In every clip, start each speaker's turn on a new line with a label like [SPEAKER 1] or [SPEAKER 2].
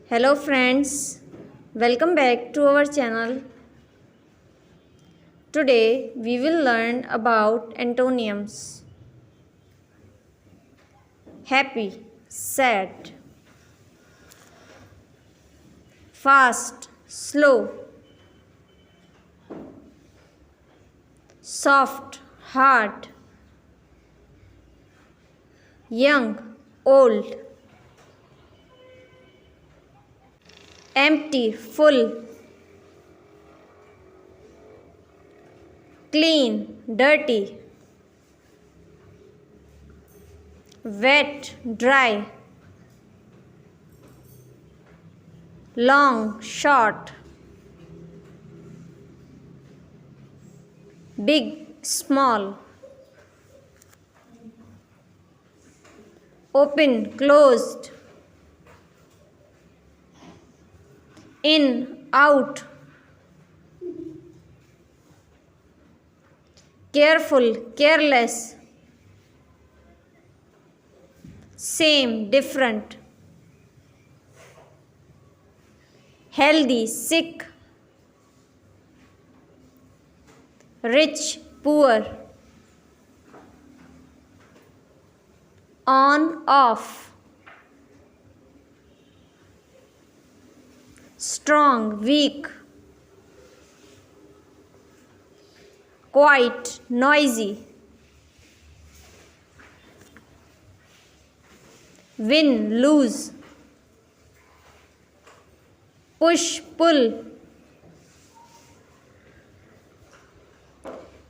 [SPEAKER 1] Hello friends, welcome back to our channel. Today we will learn about antonyms. Happy, sad. Fast, slow. Soft, hard. Young, old. Empty, full. Clean, dirty. Wet, dry. Long, short. Big, small. Open, closed. In, out. Careful, careless. Same, different. Healthy, sick. Rich, poor. On, off. Strong, weak. Quiet, noisy. Win, lose. Push, pull.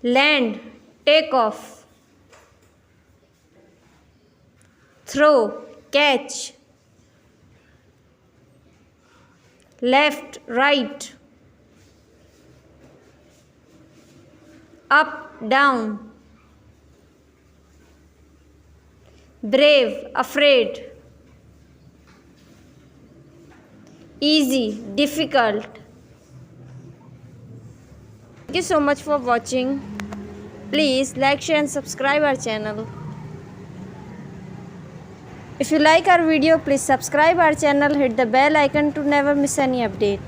[SPEAKER 1] Land, take off. Throw, catch. Left, right. Up, down. Brave, afraid. Easy, difficult. Thank you so much for watching. Please like, share and subscribe our channel. If you like our video, please subscribe our channel, hit the bell icon to never miss any update.